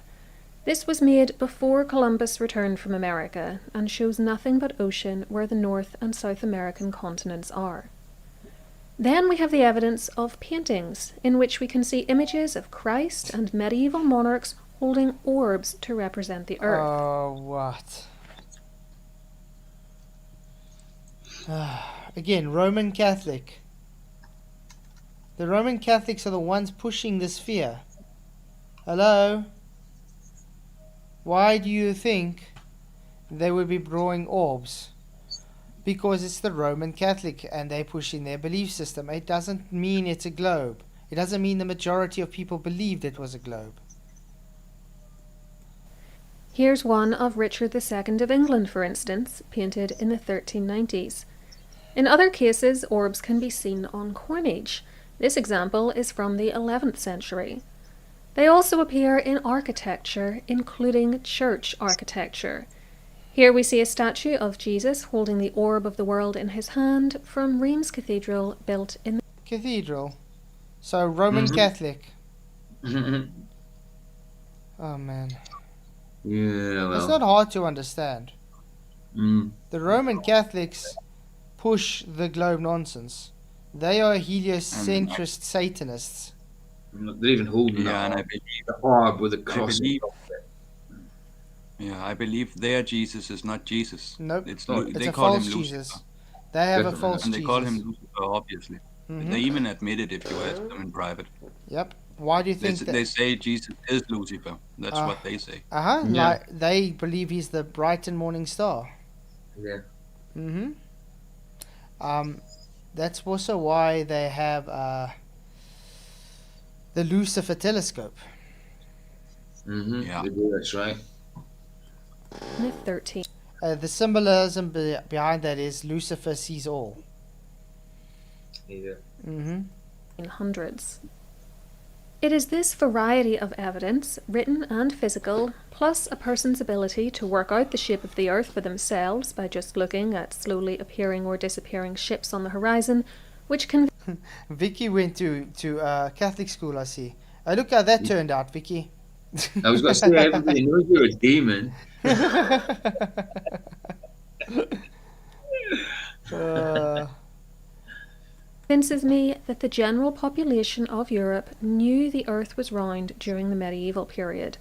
This was made before Columbus returned from America and shows nothing but ocean where the North and South American continents are. Then we have the evidence of paintings in which we can see images of Christ and medieval monarchs holding orbs to represent the earth. Oh, what? Again, Roman Catholic. The Roman Catholics are the ones pushing the sphere. Hello? Why do you think they would be drawing orbs? Because it's the Roman Catholic and they push in their belief system. It doesn't mean it's a globe. It doesn't mean the majority of people believed it was a globe. Here's one of Richard II of England, for instance, painted in the 1390s. In other cases, orbs can be seen on coinage. This example is from the 11th century. They also appear in architecture, including church architecture. Here we see a statue of Jesus holding the orb of the world in his hand from Reims Cathedral, built in the Cathedral. So Roman Catholic. Oh man. Yeah, It's well. not hard to understand. The Roman Catholics push the globe nonsense. They are heliocentrist Satanists. They're even holding Yeah, and I the believe, orb with a I cross. believe, yeah, I believe their Jesus is not Jesus. Nope. It's Oh, It's they a call him false Lucifer, Jesus. They have a Definitely false and they Jesus. call him Lucifer, obviously. Mhm. They even admit it if you ask them in private. Yep. Why do you think They that? say Jesus is Lucifer. That's Ah. what they say. Uh-huh. Yeah. Like they believe he's the bright and morning star. Yeah. Mm-hmm. That's also why they have the Lucifer telescope. Yeah. They do, that's right. 1300s. The symbolism behind that is Lucifer sees all. Yeah. Mm-hmm. It is this variety of evidence, written and physical, plus a person's ability to work out the shape of the earth for themselves by just looking at slowly appearing or disappearing ships on the horizon, which can Vicky went to Catholic school, I see. Look how that turned out, Vicky. I was going to say, everybody knows you're a demon. convinces me that the general population of Europe knew the earth was round during the medieval period.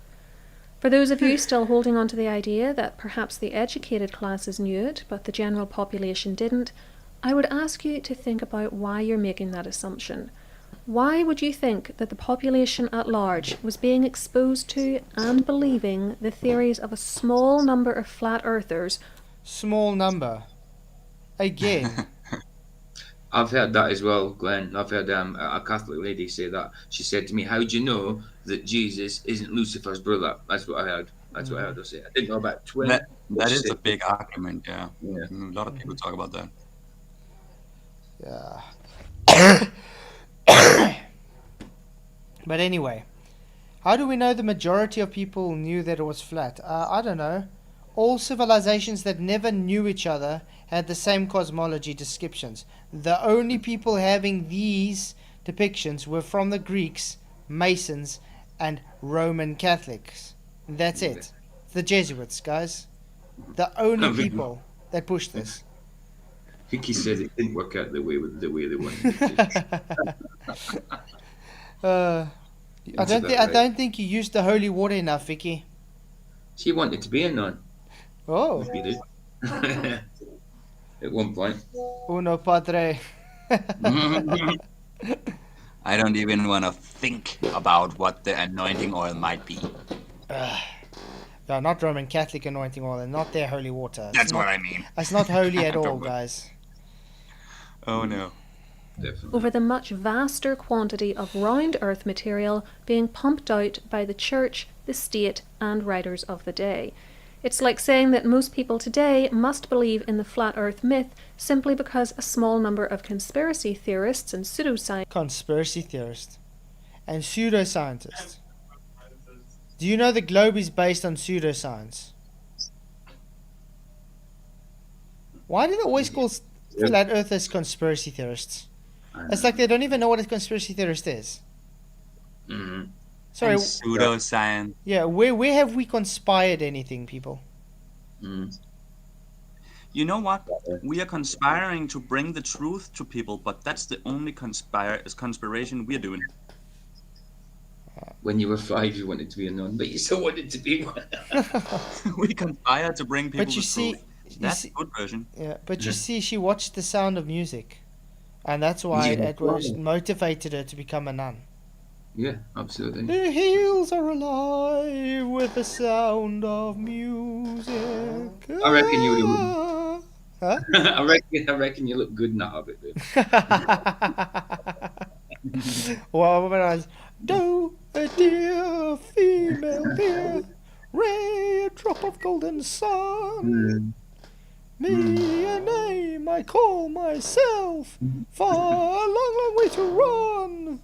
For those of you still holding on to the idea that perhaps the educated classes knew it, but the general population didn't, I would ask you to think about why you're making that assumption. Why would you think that the population at large was being exposed to and believing the theories of a small number of flat earthers? Small number. Again. I've heard that as well, Glenn. I've heard a Catholic lady say that. She said to me, "How do you know that Jesus isn't Lucifer's brother?" That's what I heard. That's what I heard her say. I didn't know about twin. That is a big argument, yeah. Yeah. A lot of people talk about that. Yeah. But anyway, how do we know the majority of people knew that it was flat? I don't know. All civilizations that never knew each other had the same cosmology descriptions. The only people having these depictions were from the Greeks, Masons, and Roman Catholics. That's it. The Jesuits, guys. The only people that pushed this. Vicky said it didn't work out the way they wanted it to. I don't think you used the holy water enough, Vicky. She wanted to be a nun. Oh, She did. At one point. uno padre. I don't even want to think about what the anointing oil might be. No, not Roman Catholic anointing oil, and not their holy water. That's what I mean. It's not holy at all, guys. Oh no. Definitely. over the much vaster quantity of round earth material being pumped out by the church, the state, and writers of the day. It's like saying that most people today must believe in the flat earth myth simply because a small number of conspiracy theorists and pseudoscientists Conspiracy theorist and pseudoscientist. Do you know the globe is based on pseudoscience? Why do they always call flat earthers conspiracy theorists? It's like they don't even know what a conspiracy theorist is. Mhm. Sorry, And pseudoscience. yeah, where have we conspired anything, people? Mm. You know what? We are conspiring to bring the truth to people, but that's the only conspiration we're doing. When you were 5, you wanted to be a nun, but you still wanted to be one. We conspire to bring people But you the see, truth. That's a good version. yeah, but you see, she watched The Sound of Music, and that's why Yeah. it was motivated her to become a nun. Yeah, absolutely. The hills are alive with the sound of music. I reckon you would Ah. Huh? I reckon you look good in that habit, dude. Well, when I was, do a dear female dear, red drop of golden sun, me a name I call myself, far a long, long way to run.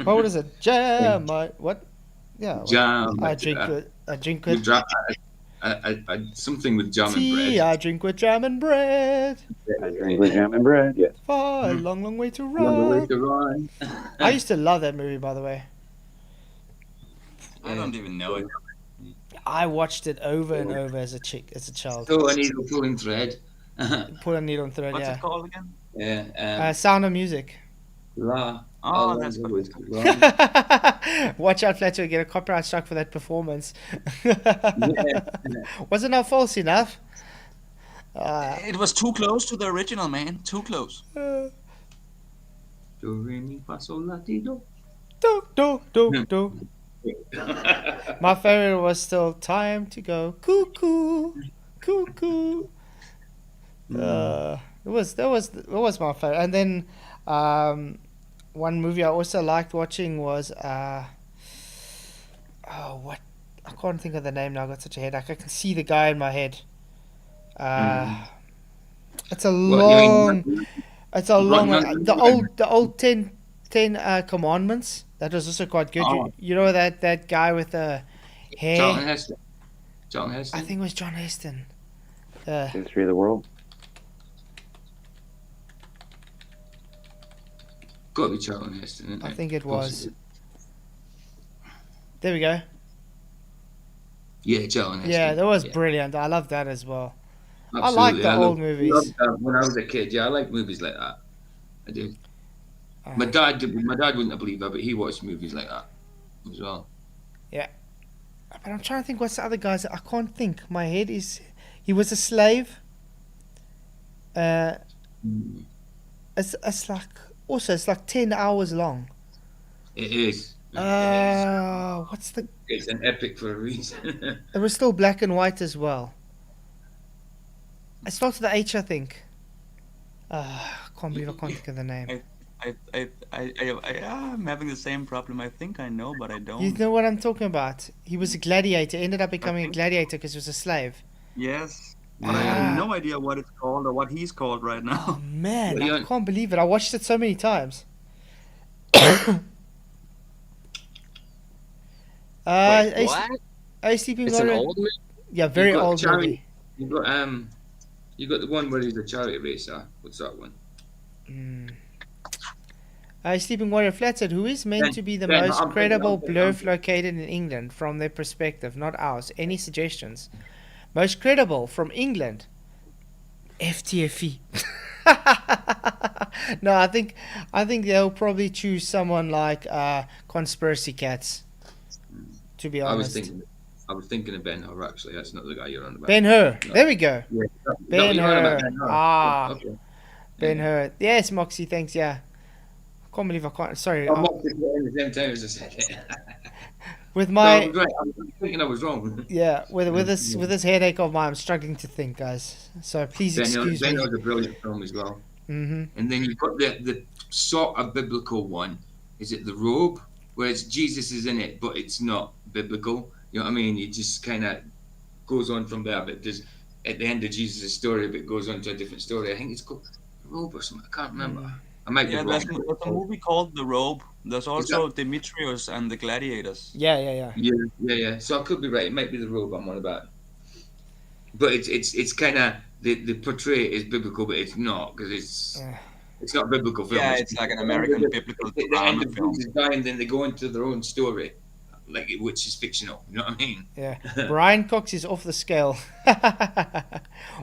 What is it? Jam, what? Yeah. Jam. I drink with With jam, something with jam and tea. bread. I drink with jam and bread. I drink with jam and bread. Yes. Far a long, long way to Long way run. to run. I used to love that movie, by the way. I don't even know it. I watched it over and over as a child. So a needle pulling thread. Put a needle on thread, What's yeah. it called again? Yeah. Sound of Music. La. Oh, that's Long good. way to run. Watch out, Flatzoid, get a copyright strike for that performance. Yeah. Wasn't that false enough? It was too close to the original, man. Too close. Do, re, mi, fa, sol, la, ti, do. Do. My favorite was still Time to Go Cuckoo. It was my favorite. And then one movie I also liked watching was what, I can't think of the name now. I got such a headache. I can see the guy in my head. It's a long one. The old 10 Commandments. That was also quite good. Oh. You know that guy with the hair? John Heston. I think it was John Heston. History of the world. Got to be Charlton Heston, isn't I it? think it was. Possibly. There we go. Yeah, Charlton Heston. Yeah, that was Yeah, brilliant. I love that as well. absolutely. I like the old loved movies. that when I was a kid. Yeah, I like movies like that. I do. Uh, My dad wouldn't have believed that, but he watched movies like that as well. But I'm trying to think what's the other guys. I can't think. My head is. He was a slave. It's like 10 hours long. It is. What's the? It's an epic for a reason. It was still black and white as well. It starts with the H, I think. I can't believe I can't think of the name. I'm having the same problem. I think I know, but I don't. You know what I'm talking about? He was a gladiator. Ended up becoming a think- gladiator because he was a slave. Yes, but I have Ah. no idea what it's called or what he's called right Oh now. man, Well, I you- can't believe it. I watched it so many times. Wait, Are you- what? Are you sleeping? It's an Warrior? old movie? Yeah, very got old Charlie- movie. You got the one where he's a charity racer. What's that one? Sleeping Warrior Flatzoid, who is meant to be the Ben, most I'm- credible I'm- bluff located in England from their perspective, not ours. Any suggestions? Most credible from England. FTFE. No, I think they'll probably choose someone like Conspiracy Cats. To be I was honest, thinking of Ben Hur, actually. That's not the guy you're on about. Ben Hur. No. There we go. Yeah. Ben No, you're on about Hur. Ben Hur. Ah. Okay. Ben Hur. Yes, Moxie. Thanks. Yeah. I can't believe I can't. Sorry. I'm not thinking at the same time as I said it. With No, I my was right. I was thinking I was wrong. yeah, with this headache of mine, I'm struggling to think, guys. So please Ben excuse Hur's me. a brilliant film as well. Mm-hmm. And then you've got the sort of biblical one. Is it the robe? Whereas Jesus is in it, but it's not biblical. You know what I mean? It just kind of goes on from there. But there's at the end of Jesus' story, but it goes on to a different story. I think it's called the robe or something. I can't remember. I might be Yeah, wrong. there's a movie called The Robe. There's Is that? also Demetrius and the Gladiators. Yeah, yeah, yeah. Yeah. So I could be right. It might be the robe I'm on about. But it's kind of the portray it is biblical, but it's not because it's not biblical film. Yeah, it's like an American biblical It's at the end drama of film. Jesus dying, then they go into their own story, like which is fictional. You know what I mean? Yeah. Brian Cox is off the scale.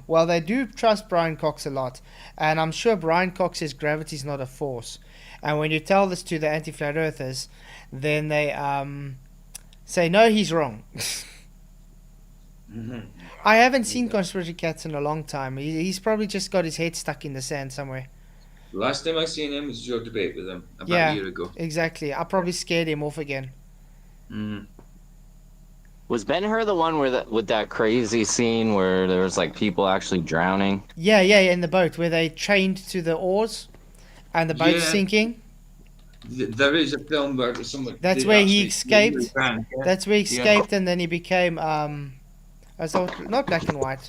Well, they do trust Brian Cox a lot. And I'm sure Brian Cox says gravity's not a force. And when you tell this to the anti-flat earthers, then they say, no, he's wrong. I haven't seen Conspiracy Cats in a long time. He's probably just got his head stuck in the sand somewhere. The last time I seen him was your debate with him about Yeah. a year ago. Exactly. I probably scared him off again. Mm. Was Ben-Hur the one with that crazy scene where there was like people actually drowning? Yeah, in the boat where they chained to the oars and the boat's Yeah. sinking. There is a film where someone. That's they where he actually- escaped. Yeah. That's where he escaped, and then he became not black and white.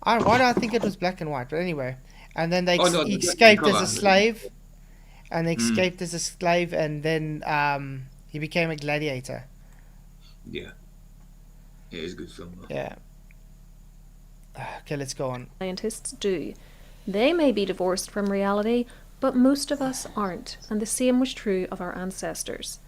Why do I think it was black and white? But anyway, and then Oh, no, he the black and escaped as colour. a slave, and Mm. escaped as a slave, and then he became a gladiator. Yeah. Yeah, it's a good film. Though. Yeah. Okay, let's go on. Scientists do. They may be divorced from reality, but most of us aren't, and the same was true of our ancestors.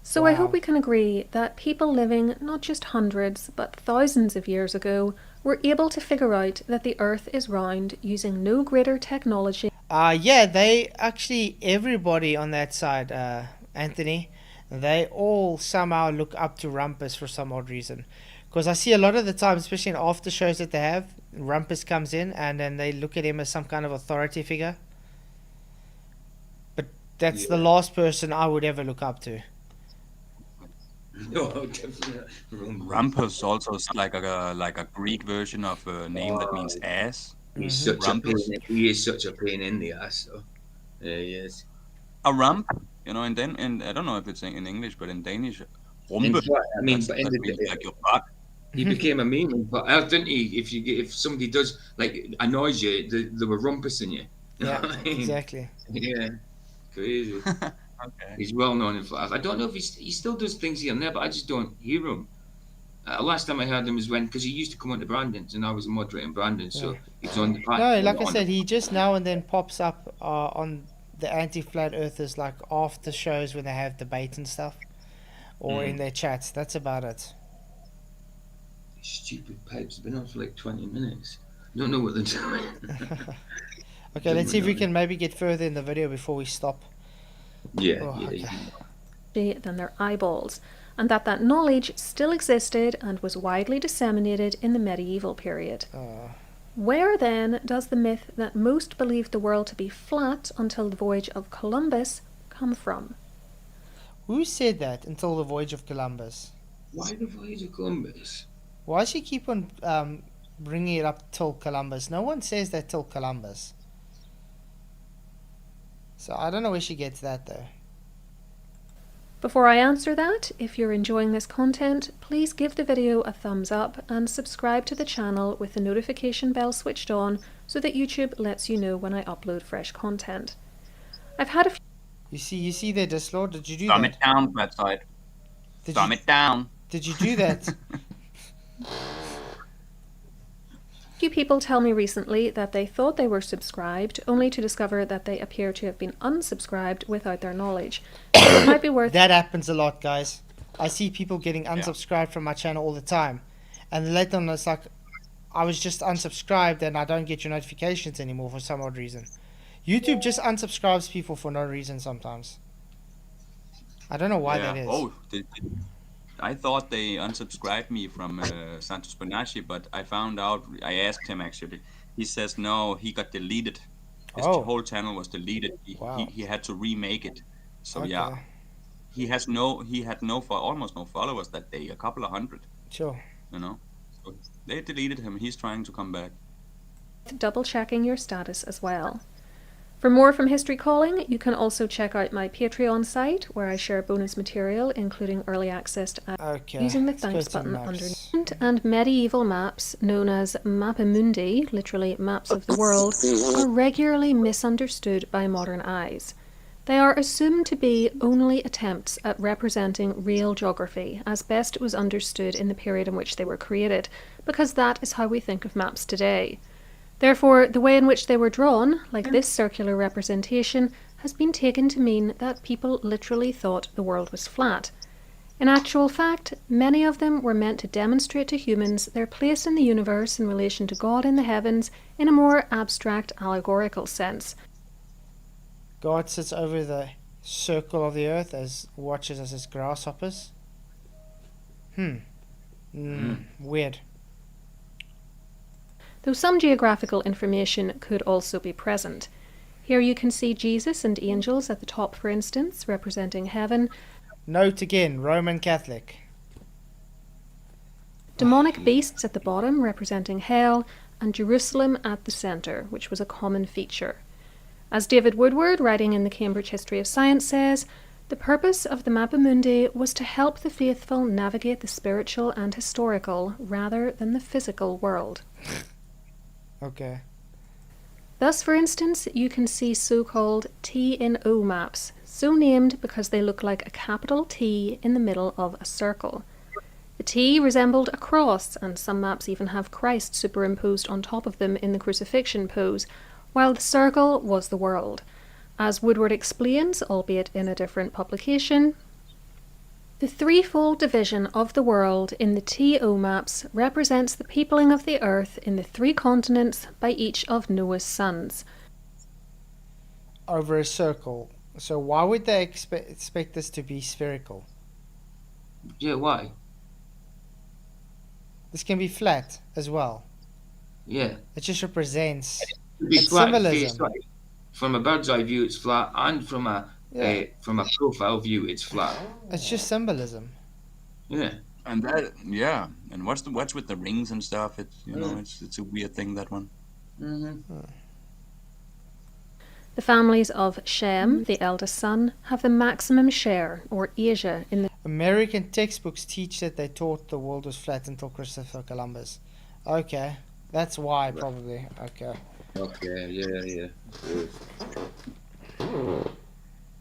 So I Wow. hope we can agree that people living not just hundreds, but thousands of years ago were able to figure out that the Earth is round using no greater technology. Yeah, they actually, everybody on that side, Anthony, they all somehow look up to Rumpus for some odd reason. Because I see a lot of the time, especially in after shows that they have, Rumpus comes in and then they look at him as some kind of authority figure. But that's the last person I would ever look up to. No, definitely not. Rumpus also is like a Greek version of a name that means ass. He's such Rumpus. he is such a pain in the ass. So. Yeah, he is. A rump, in I don't know if it's in English, but in Danish, In rumpe. fact, I mean, That's, but in that the means like your butt. he became a meme, but didn't he? If somebody does like annoys you, they were rumpusing you. You know Yeah, what I mean? exactly. Yeah, crazy. Okay. He's well known in Flat. I don't know if he still does things here and there, but I just don't hear him. Last time I heard him was because he used to come on to Brandon's, and I was a moderator in Brandon's, so he was on the No, platform. like I said, he just now and then pops up on the anti-flat earthers, like after shows when they have debate and stuff, or in their chats. That's about it. Stupid pipes have been on for like 20 minutes. Don't know what they're doing. Okay, let's see if we can maybe get further in the video before we stop. Yeah, Oh, yeah. okay. Than their eyeballs, and that knowledge still existed and was widely disseminated in the medieval period. Where then does the myth that most believed the world to be flat until the voyage of Columbus come from? Who said that until the voyage of Columbus? Why the voyage of Columbus? Why does she keep on bringing it up till Columbus? No one says that till Columbus. So I don't know where she gets that though. Before I answer that, if you're enjoying this content, please give the video a thumbs up and subscribe to the channel with the notification bell switched on so that YouTube lets you know when I upload fresh content. I've had a few You see there, Dislord? Did you do Dumb that? it down, Flatzoid. Did Dumb you, it down. did you do that? people tell me recently that they thought they were subscribed, only to discover that they appear to have been unsubscribed without their knowledge. So it might be worth That happens a lot, guys. I see people getting unsubscribed from my channel all the time. And later on it's like, I was just unsubscribed and I don't get your notifications anymore for some odd reason. YouTube just unsubscribes people for no reason sometimes. I don't know why that is. Oh, I thought they unsubscribed me from Santos Bonacci, but I found out, I asked him actually, he says no, he got deleted. His whole channel was deleted. He had to remake it. So yeah, he had almost no followers that day, a couple of hundred. Sure. You know, so they deleted him. He's trying to come back. double checking your status as well. For more from History Calling, you can also check out my Patreon site where I share bonus material, including early access to Okay. using the let's go thanks to button maps. underneath. And medieval maps, known as Mappamundi, literally maps of the world, are regularly misunderstood by modern eyes. They are assumed to be only attempts at representing real geography, as best it was understood in the period in which they were created, because that is how we think of maps today. Therefore, the way in which they were drawn, like this circular representation, has been taken to mean that people literally thought the world was flat. In actual fact, many of them were meant to demonstrate to humans their place in the universe in relation to God in the heavens in a more abstract, allegorical sense. God sits over the circle of the earth as watches us as grasshoppers. Weird. Though some geographical information could also be present. Here you can see Jesus and angels at the top, for instance, representing heaven. Note again, Roman Catholic. Demonic beasts at the bottom, representing hell, and Jerusalem at the centre, which was a common feature. As David Woodward, writing in the Cambridge History of Science, says, the purpose of the Mappamundi was to help the faithful navigate the spiritual and historical rather than the physical world. Okay. Thus, for instance, you can see so-called T in O maps, so named because they look like a capital T in the middle of a circle. The T resembled a cross, and some maps even have Christ superimposed on top of them in the crucifixion pose, while the circle was the world. As Woodward explains, albeit in a different publication, the threefold division of the world in the TO maps represents the peopling of the earth in the three continents by each of Noah's sons. Over a circle. So why would they expect this to be spherical? Yeah, why? This can be flat as well. Yeah. It just represents It'd be it's flat symbolism. face, like, from a bird's eye view, it's flat, and from a profile view, it's flat. It's just symbolism. Yeah. And that, yeah. And what's with the rings and stuff? It's it's a weird thing, that one. Mm-hmm. The families of Shem, the eldest son, have the maximum share, or Asia, in the American textbooks teach that they taught the world was flat until Christopher Columbus. Okay. That's why, probably. Okay. Okay, yeah. Thought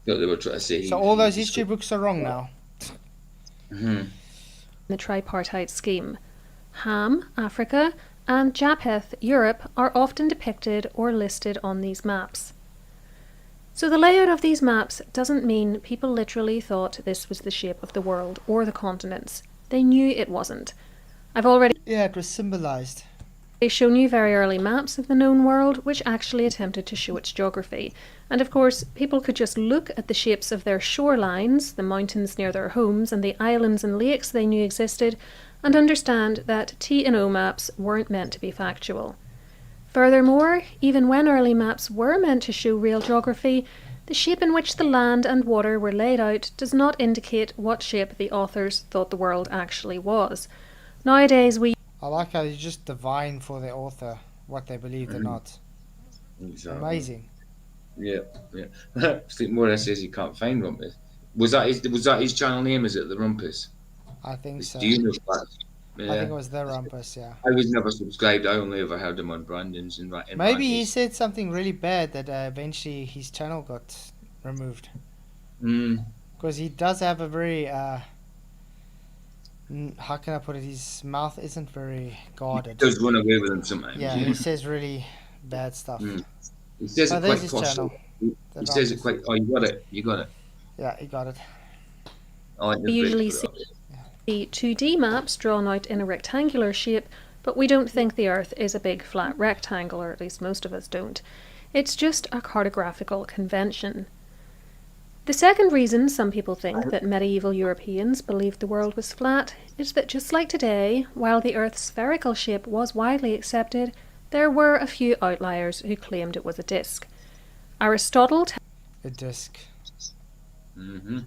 they were trying to say. So all those history books are wrong now. Mm-hmm. the tripartite scheme. Ham, Africa, and Japheth, Europe, are often depicted or listed on these maps. So the layout of these maps doesn't mean people literally thought this was the shape of the world or the continents. They knew it wasn't. I've already Yeah, it was symbolized. shown you very early maps of the known world which actually attempted to show its geography. And of course, people could just look at the shapes of their shorelines, the mountains near their homes, and the islands and lakes they knew existed, and understand that T and O maps weren't meant to be factual. Furthermore, even when early maps were meant to show real geography, the shape in which the land and water were laid out does not indicate what shape the authors thought the world actually was. Nowadays we I like how you just divine for the author what they believed or not. Exactly. Amazing. Yeah. I think Morris says he can't find Rumpus. Was that his channel name? Is it the Rumpus? I think so. Do you know that? Yeah. I think it was the Rumpus, yeah. I was never subscribed. I only ever heard him on Brandon's in Maybe he Randy's. said something really bad that eventually his channel got removed. Mm. Because he does have a very, how can I put it, his mouth isn't very guarded. Does run away with him sometimes. Yeah, he says really bad stuff. Mm. He says Oh, it there's quite his posh. channel. He says it quite. Oh, you got it. Yeah, he got it. I like the We usually bridge, but- see 2D maps drawn out in a rectangular shape, but we don't think the Earth is a big flat rectangle, or at least most of us don't. It's just a cartographical convention. The second reason some people think that medieval Europeans believed the world was flat is that just like today, while the Earth's spherical shape was widely accepted, there were a few outliers who claimed it was a disc. Aristotle A disc. Mm-hmm.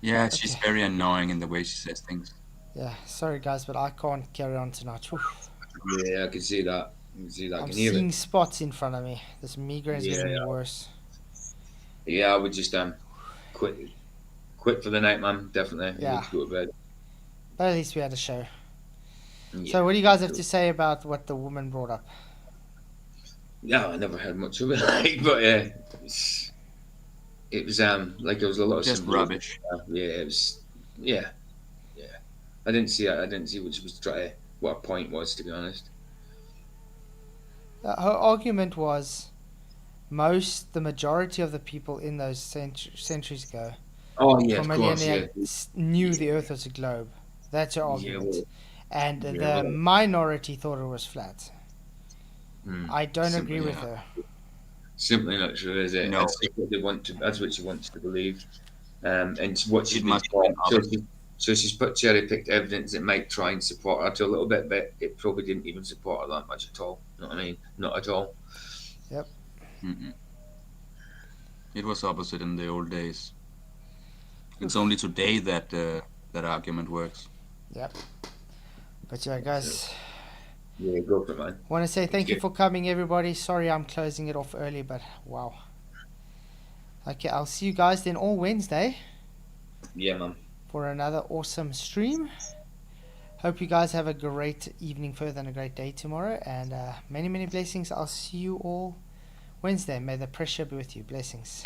Yeah, she's Okay. very annoying in the way she says things. Yeah, sorry guys, but I can't carry on tonight. Whew. Yeah, I can see that. Let me see if I I'm can hear seeing it. spots in front of me. This migraine's getting Yeah. worse. Yeah, I would just quit for the night, man. Definitely. I Yeah. need to go to bed. But at least we had a show. Yeah, So what do you guys have to say about what the woman brought up? Yeah, I never heard much of it, but it was like there was a lot of Just symbolism. rubbish. Yeah, it was. Yeah. I didn't see it. I didn't see what she was trying. What her point was, to be honest. Her argument was the majority of the people in those centuries ago, Oh yeah, for of course, millennia, yeah. knew the Earth was a globe. That's her Yeah, argument. well, And yeah, the well. minority thought it was flat. I don't Simply agree with not. her. Simply not true, is it? No. That's what they want to. That's what she wants to believe. And what she's It been must have been taught. So she's put cherry-picked evidence that might try and support her to a little bit, but it probably didn't even support her that much at all. You know what I mean? Not at all. Yep. Mm-mm. It was opposite in the old days. It's only today that that argument works. Yep. But yeah, guys, Yeah, go for it, man. want to say thank you good. for coming, everybody. Sorry I'm closing it off early, but wow. Okay, I'll see you guys then all Wednesday Yeah, man. for another awesome stream. Hope you guys have a great evening further and a great day tomorrow. And many, many blessings. I'll see you all Wednesday. May the pressure be with you. Blessings.